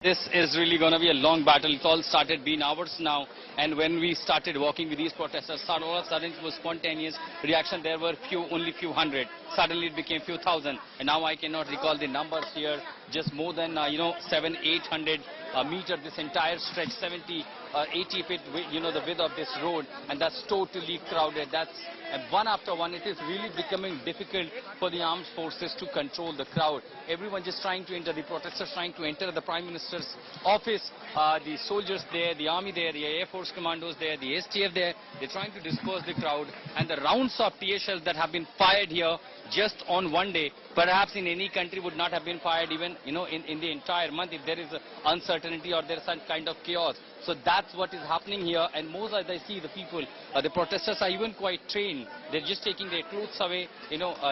This is really going to be a long battle. It all started being hours now, and when we started walking with these protesters, all of a sudden it was spontaneous reaction. There were only few hundred. Suddenly it became few thousand, and now I cannot recall the numbers here. Just more than 700-800 meters. This entire stretch, 80 feet, the width of this road, and that's totally crowded. That's one after one. It is really becoming difficult for the armed forces to control the crowd. Everyone just trying to enter. The protesters trying to enter the Prime Minister's office. The soldiers there, the army there, the Air Force commandos there, the STF there. They're trying to disperse the crowd, and the rounds of tear shells that have been fired here just on one day, perhaps in any country would not have been fired even in the entire month if there is uncertainty or there is some kind of chaos. So that's what is happening here, and most as I see the people, the protesters are even quite trained. They're just taking their clothes away,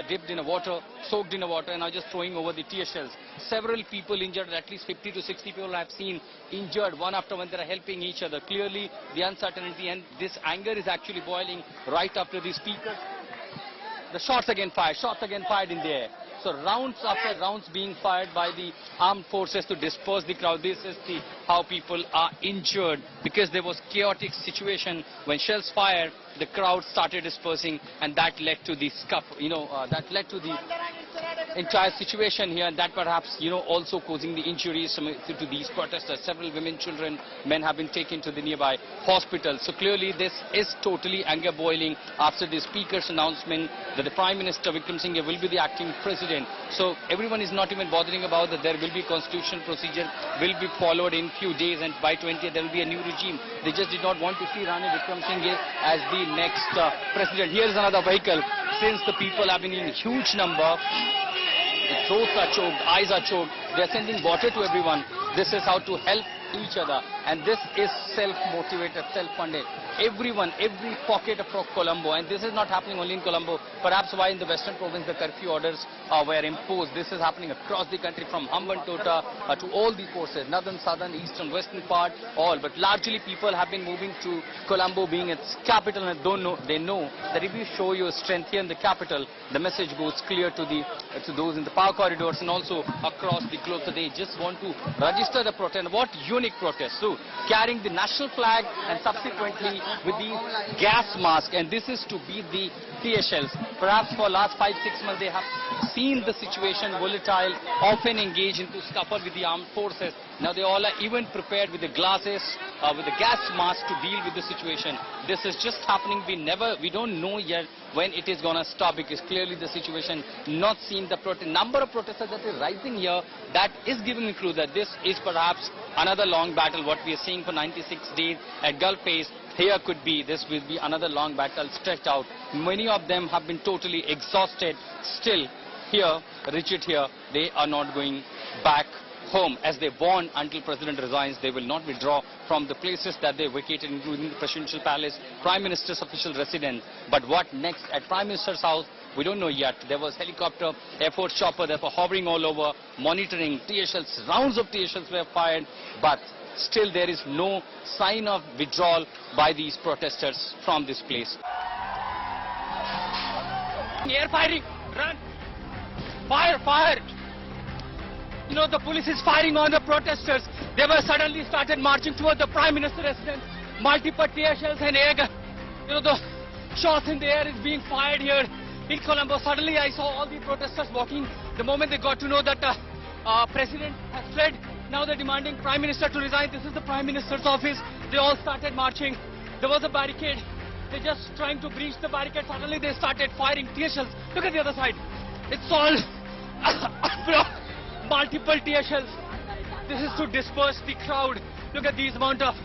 dipped in a water, soaked in a water, and are just throwing over the tear shells. Several people injured, at least 50 to 60 people I've seen injured, one after one. They are helping each other. Clearly the uncertainty and this anger is actually boiling right up to the speakers. The shots again fired in the air. So rounds after rounds being fired by the armed forces to disperse the crowd. This is how people are injured, because there was chaotic situation. When shells fired, the crowd started dispersing, and that led to the that led to the entire situation here, and that perhaps also causing the injuries to these protesters. Several women, children, men have been taken to the nearby hospital. So clearly this is totally anger boiling after the speaker's announcement that the Prime Minister Wickremesinghe will be the acting president. So everyone is not even bothering about that. There will be constitutional procedure will be followed in few days, and by 20th there will be a new regime. They just did not want to see Ranil Wickremesinghe as the next president. Here is another vehicle. Since the people have been in huge number, the throats are choked, eyes are choked. They are sending water to everyone. This is how to help each other, and this is self-motivated, self-funded. Everyone, every pocket of Colombo, and this is not happening only in Colombo. Perhaps why in the western province the curfew orders were imposed. This is happening across the country, from Hambantota to all the forces, northern, southern, eastern, western part, all. But largely people have been moving to Colombo, being its capital, and they know that if you show your strength here in the capital, the message goes clear to those in the power corridors and also across the globe. So they just want to register the protest. What unique protest? So carrying the national flag and subsequently with these gas masks, and this is to beat the tear shells. Perhaps for last 5-6 months they have seen the situation volatile, often engage into scuffle with the armed forces. Now they all are even prepared with the glasses, with the gas mask to deal with the situation. This is just happening. We don't know yet when it is going to stop, because clearly the situation not seen. The number of protesters that is rising here, that is giving a clue that this is perhaps another long battle. What we are seeing for 96 days at Gulf Face, here this will be another long battle stretched out. Many of them have been totally exhausted. Still here, rigid here, they are not going back home, as they warn until President resigns. They will not withdraw from the places that they vacated, including the Presidential Palace, Prime Minister's official residence. But what next at Prime Minister's house, we don't know yet. There was helicopter, Air Force chopper, therefore hovering all over, monitoring tear shells. Rounds of tear shells were fired, but still there is no sign of withdrawal by these protesters from this place. Air firing, run, fire. The police is firing on the protesters. They were suddenly started marching toward the Prime Minister's residence. Multiple tear shells and air gun. The shots in the air is being fired here in Colombo. Suddenly I saw all the protesters walking. The moment they got to know that President has fled, now they're demanding Prime Minister to resign. This is the Prime Minister's office. They all started marching. There was a barricade. They're just trying to breach the barricade. Suddenly they started firing tear shells. Look at the other side. It's all multiple tear shells. This is to disperse the crowd. Look at these amount of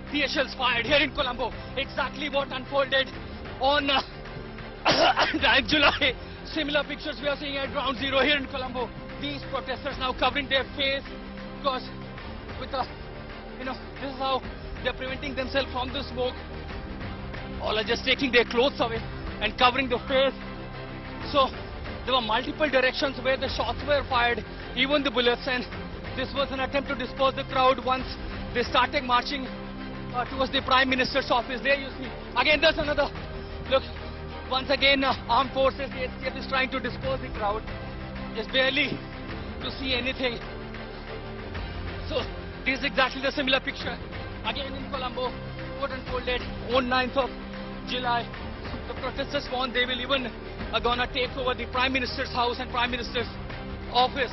tear shells fired here in Colombo. Exactly what unfolded on 9th July. Similar pictures we are seeing at Ground Zero here in Colombo. These protesters now covering their face, because with this is how they're preventing themselves from the smoke. All are just taking their clothes away and covering the face. So there were multiple directions where the shots were fired, even the bullets, and this was an attempt to disperse the crowd once they started marching towards the Prime Minister's office. There you see, again there's another, look, once again armed forces, the STF is trying to disperse the crowd. Just barely to see anything. So This is exactly the similar picture. Again in Colombo, what unfolded on 9th of July. The protesters warned they will even gonna take over the Prime Minister's house and Prime Minister's office.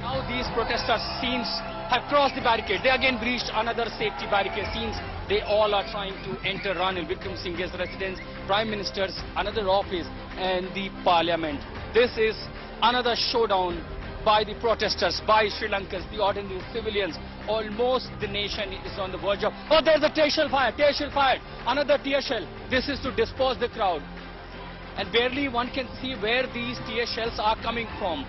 Now these protesters seems have crossed the barricade. They again breached another safety barricade. Seems they all are trying to enter Ranil Wickremesinghe's residence, Prime Minister's another office and the Parliament. This is another showdown by the protesters, by Sri Lankans, the ordinary civilians. Almost the nation is on the verge of... Oh, there's a tear shell fired, another tear shell. This is to disperse the crowd. And barely one can see where these tear shells are coming from.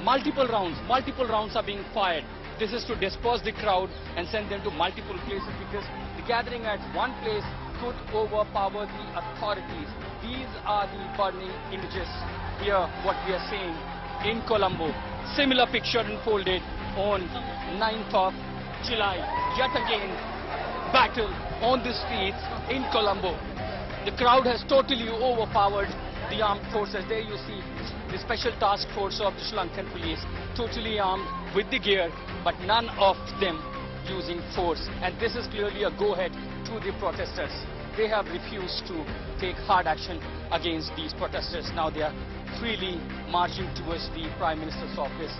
Multiple rounds are being fired. This is to disperse the crowd and send them to multiple places, because the gathering at one place could overpower the authorities. These are the burning images here, what we are seeing in Colombo. Similar picture unfolded on 9th of July. Yet again, battle on the streets in Colombo. The crowd has totally overpowered the armed forces. There you see the special task force of the Sri Lankan police, totally armed with the gear, but none of them using force. And this is clearly a go-ahead to the protesters. They have refused to take hard action against these protesters. Now they are freely marching towards the Prime Minister's office.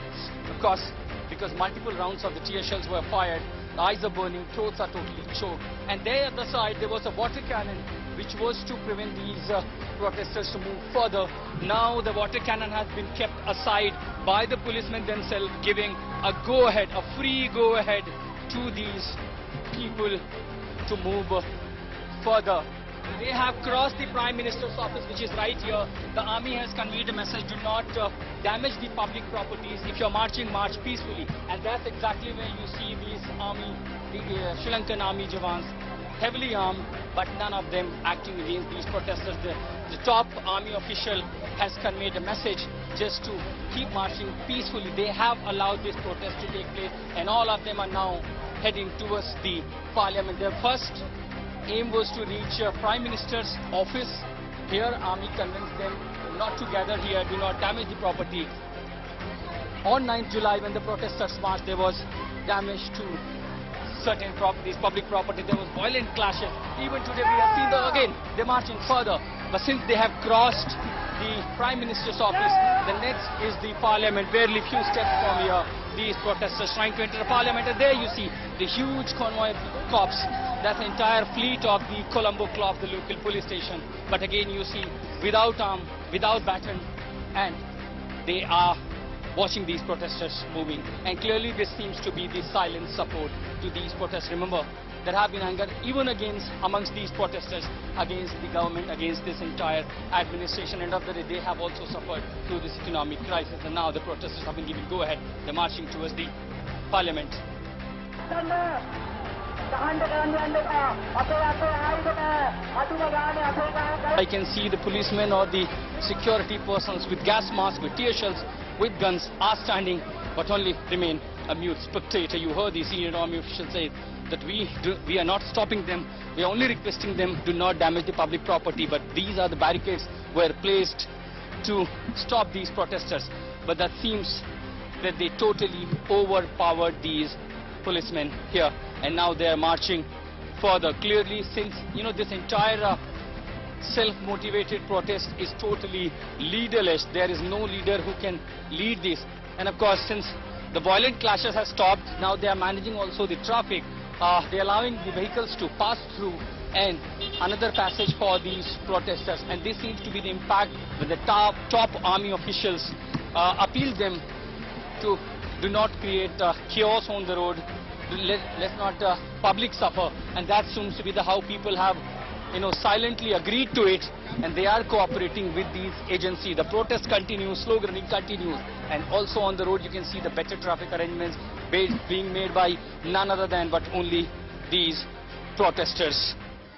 Of course, because multiple rounds of the tear shells were fired, the eyes are burning, throats are totally choked. And there at the side, there was a water cannon which was to prevent these protesters to move further. Now the water cannon has been kept aside by the policemen themselves, giving a go-ahead, a free go-ahead to these people to move further. They have crossed the Prime Minister's office, which is right here. The army has conveyed a message: do not damage the public properties. If you're marching, march peacefully. And that's exactly where you see these army, the Sri Lankan army Jawans, heavily armed, but none of them acting against these protesters. The top army official has conveyed a message just to keep marching peacefully. They have allowed this protest to take place, and all of them are now heading towards the Parliament. Their first aim was to reach Prime Minister's office. Here, army convinced them not to gather here, do not damage the property. On 9th July, when the protesters marched, there was damage to certain properties, public property. There was violent clashes. Even today, we have seen them again. They're marching further. But since they have crossed the Prime Minister's office, the next is the Parliament. Barely few steps from here, these protesters trying to enter the Parliament. And there you see the huge convoy of cops. That's the entire fleet of the Colombo Club, the local police station. But again, you see, without arm, without baton, and they are watching these protesters moving. And clearly this seems to be the silent support to these protests. Remember, there have been anger even amongst these protesters against the government, against this entire administration. End of the day, they have also suffered through this economic crisis. And now the protesters have been given go-ahead. They're marching towards the Parliament. I can see the policemen or the security persons with gas masks, with tear shells, with guns are standing, but only remain a mute spectator. You heard the senior army official say that we are not stopping them. We are only requesting them do not damage the public property. But these are the barricades were placed to stop these protesters. But that seems that they totally overpowered these policemen here, and now they are marching further. Clearly, since this entire self-motivated protest is totally leaderless, there is no leader who can lead this. And of course, since the violent clashes have stopped, now they are managing also the traffic. They are allowing the vehicles to pass through and another passage for these protesters. And this seems to be the impact when the top army officials appealed them to do not create chaos on the road. Let's not public suffer. And that seems to be how people have silently agreed to it, and they are cooperating with these agencies. The protest continues, sloganing continues, and also on the road you can see the better traffic arrangements being made by none other than but only these protesters.